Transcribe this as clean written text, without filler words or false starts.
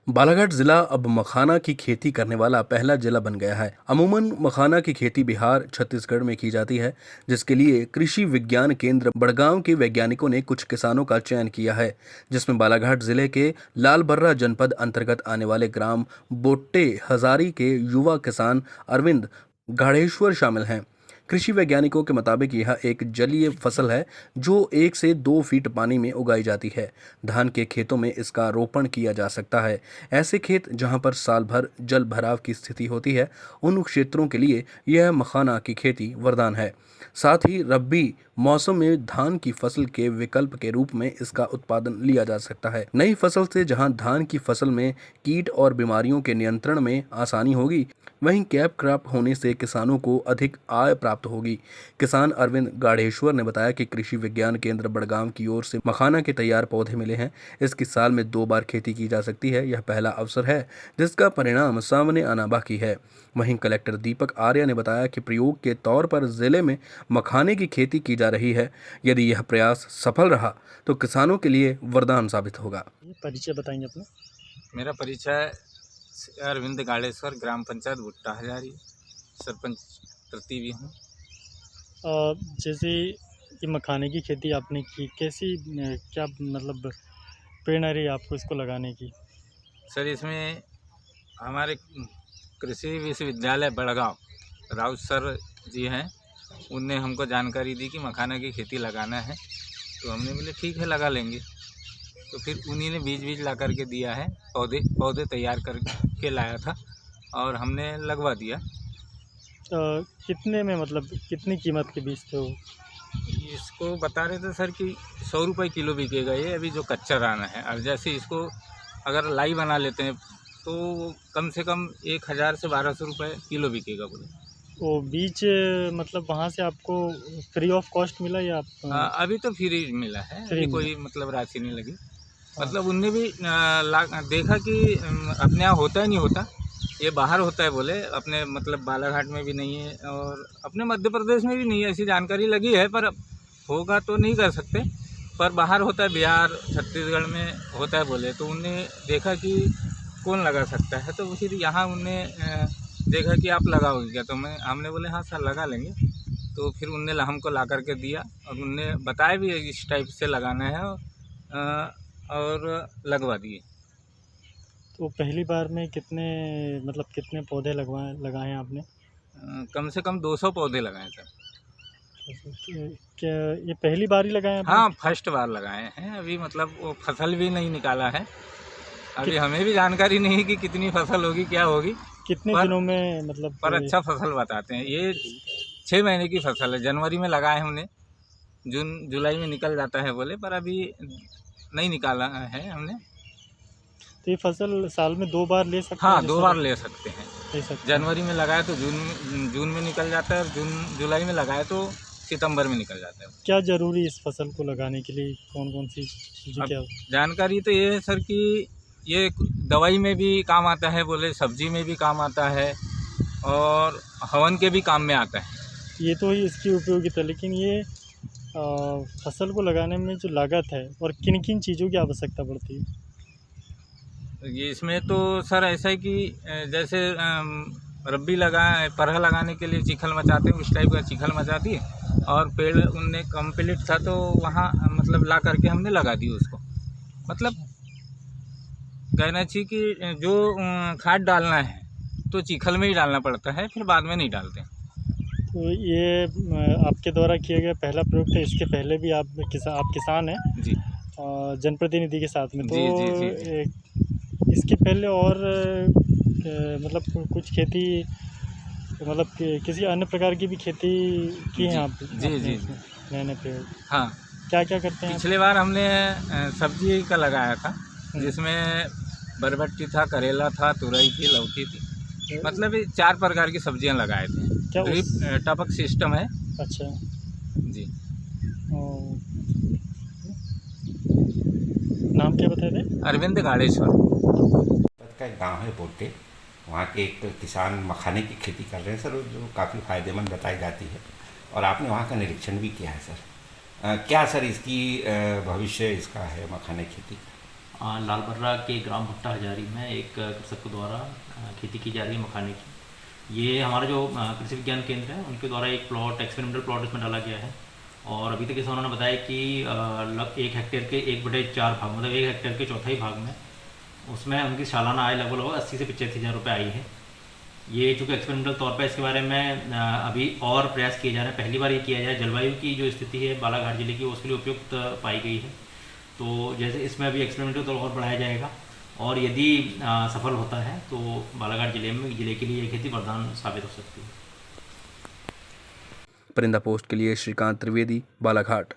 बालाघाट जिला अब मखाना की खेती करने वाला पहला जिला बन गया है। अमूमन मखाना की खेती बिहार, छत्तीसगढ़ में की जाती है, जिसके लिए कृषि विज्ञान केंद्र बड़गांव के वैज्ञानिकों ने कुछ किसानों का चयन किया है, जिसमें बालाघाट जिले के लालबर्रा जनपद अंतर्गत आने वाले ग्राम बोट्टे हजारी के युवा किसान अरविंद गाढ़ेश्वर शामिल हैं। कृषि वैज्ञानिकों के मुताबिक यह एक जलीय फसल है जो 1 से 2 फीट पानी में उगाई जाती है। धान के खेतों में इसका रोपण किया जा सकता है। ऐसे खेत जहां पर साल भर जल भराव की स्थिति होती है, उन क्षेत्रों के लिए यह मखाना की खेती वरदान है। साथ ही रब्बी मौसम में धान की फसल के विकल्प के रूप में इसका उत्पादन लिया जा सकता है। नई फसल से जहां धान की फसल में कीट और बीमारियों के नियंत्रण में आसानी होगी, वहीं कैप क्रॉप होने से किसानों को अधिक आय प्राप्त होगी। किसान अरविंद गाढ़ेश्वर ने बताया कि कृषि विज्ञान केंद्र बड़गांव की ओर से मखाना के तैयार पौधे मिले हैं। इसकी साल में 2 बार खेती की जा सकती है। यह पहला अवसर है जिसका परिणाम सामने आना बाकी है। वहीं कलेक्टर दीपक आर्य ने बताया कि प्रयोग के तौर पर जिले में मखाने की खेती की जा रही है। यदि यह प्रयास सफल रहा तो किसानों के लिए वरदान साबित होगा। परिचय बताएंगे अपना। मेरा परिचय अरविंद गाड़ेश्वर, ग्राम पंचायत भुट्टा हजारी, सरपंच प्रति भी हूँ। जैसे ये मखाने की खेती आपने की, कैसी क्या मतलब प्रेरणा रही आपको इसको लगाने की? सर, इसमें हमारे कृषि विश्वविद्यालय बड़गांव राउत सर जी हैं, उनने हमको जानकारी दी कि मखाना की खेती लगाना है, तो हमने बोले ठीक है, लगा लेंगे। तो फिर उन्हीं ने बीज ला करके दिया है, पौधे तैयार करके लाया था और हमने लगवा दिया। कितने में, मतलब कितनी कीमत के बीज थे वो? इसको बता रहे थे सर कि 100 रुपये किलो बिकेगा ये, अभी जो कच्चा दाना है। और जैसे इसको अगर लाई बना लेते हैं तो कम से कम 1000 से 1200 रुपये किलो बिकेगा बोले। वो बीज मतलब वहाँ से आपको फ्री ऑफ कॉस्ट मिला या आप? अभी तो फ्री मिला है, फ्री अभी मिला। कोई मतलब राशि नहीं लगी। मतलब उनने भी देखा कि अपने यहाँ होता ही नहीं होता, ये बाहर होता है बोले, अपने मतलब बालाघाट में भी नहीं है और अपने मध्य प्रदेश में भी नहीं है, ऐसी जानकारी लगी है। पर होगा तो नहीं कर सकते, पर बाहर होता है, बिहार छत्तीसगढ़ में होता है बोले। तो उनने देखा कि कौन लगा सकता है, तो फिर यहाँ उनने देखा कि आप लगाओगे क्या, तो हमने बोले हाँ सर लगा लेंगे। तो फिर उनने हमको ला करके दिया और उनने बताया भी इस टाइप से लगाना है और लगवा दिए। तो पहली बार में कितने पौधे लगाए हैं आपने? कम से कम 200 पौधे लगाए सर। क्या ये पहली बार ही लगाए आपने? हाँ, फर्स्ट बार लगाए हैं। अभी मतलब वो फसल भी नहीं निकाला है, अभी हमें भी जानकारी नहीं कि कितनी फसल होगी, क्या होगी। कितने दिनों में मतलब? पर अच्छा फसल बताते हैं। ये 6 महीने की फसल है, जनवरी में लगाए हमने, जून जुलाई में निकल जाता है बोले, पर अभी नहीं निकाला है हमने। तो ये फसल साल में 2 बार ले सकते हैं? हाँ, 2 बार ले सकते हैं। ले सकते हैं। जनवरी में लगाए तो जून में निकल जाता है, और जुलाई में लगाए तो सितंबर में निकल जाता है। क्या ज़रूरी है इस फसल को लगाने के लिए? कौन कौन सी चीज़ें क्या? जानकारी तो ये है सर कि ये दवाई में भी काम आता है बोले, सब्जी में भी काम आता है और हवन के भी काम में आता है। ये तो ही इसकी उपयोगिता, लेकिन ये फसल को लगाने में जो लागत है और किन किन चीज़ों की आवश्यकता पड़ती है? ये इसमें तो सर ऐसा है कि जैसे रब्बी परहा लगाने के लिए चिखल मचाते हैं, उस टाइप का चिखल मचा दिए और पेड़ उनने कम्प्लीट था तो वहाँ मतलब ला करके हमने लगा दी उसको। मतलब कहना चाहिए कि जो खाद डालना है तो चिखल में ही डालना पड़ता है, फिर बाद में नहीं डालते। तो ये आपके द्वारा किया गया पहला प्रयोग था। इसके पहले भी आप किसान हैं जी, जनप्रतिनिधि के साथ में, तो जी। इसके पहले और मतलब कुछ खेती, मतलब किसी अन्य प्रकार की भी खेती की है आप? जी। नए प्रयोग हाँ, क्या क्या करते हैं? पिछले बार हमने सब्जी का लगाया था, जिसमें बरबट्टी था, करेला था, तुरई थी, लौकी थी। मतलब ये 4 प्रकार की सब्जियां लगाए थे। क्या ड्रिप टपक सिस्टम है। अच्छा जी। नाम क्या बताए थे? अरविंद गाड़ेश्वर। का एक गाँव है बोट्टे, वहाँ के एक किसान मखाने की खेती कर रहे हैं सर, जो काफ़ी फ़ायदेमंद बताई जाती है और आपने वहाँ का निरीक्षण भी किया है सर। क्या सर इसकी भविष्य इसका है मखाने की खेती? लालबर्रा के ग्राम भट्टा हजारी में एक कृषक द्वारा खेती की जा रही है मखाने की। ये हमारा जो कृषि विज्ञान केंद्र है उनके द्वारा एक प्लॉट एक्सपेरिमेंटल प्लॉट इसमें डाला गया है। और अभी तक किसानों ने बताया कि लगभग 1 हेक्टेयर के 1/4 भाग, मतलब 1 हेक्टेयर के चौथाई भाग में उसमें उनकी सालाना आय लगभग 80 से 85 हज़ार रुपये आई है। ये चूँकि एक्सपेरिमेंटल तौर पर इसके बारे में अभी और प्रयास किए जा रहे हैं। पहली बार ये किया जाए। जलवायु की जो स्थिति है बालाघाट जिले की उसके लिए उपयुक्त पाई गई है। तो जैसे इसमें अभी एक्सपेरिमेंटल तौर और बढ़ाया जाएगा और यदि सफल होता है तो बालाघाट जिले के लिए ये खेती वरदान साबित हो सकती है। परिंदा पोस्ट के लिए श्रीकांत त्रिवेदी, बालाघाट।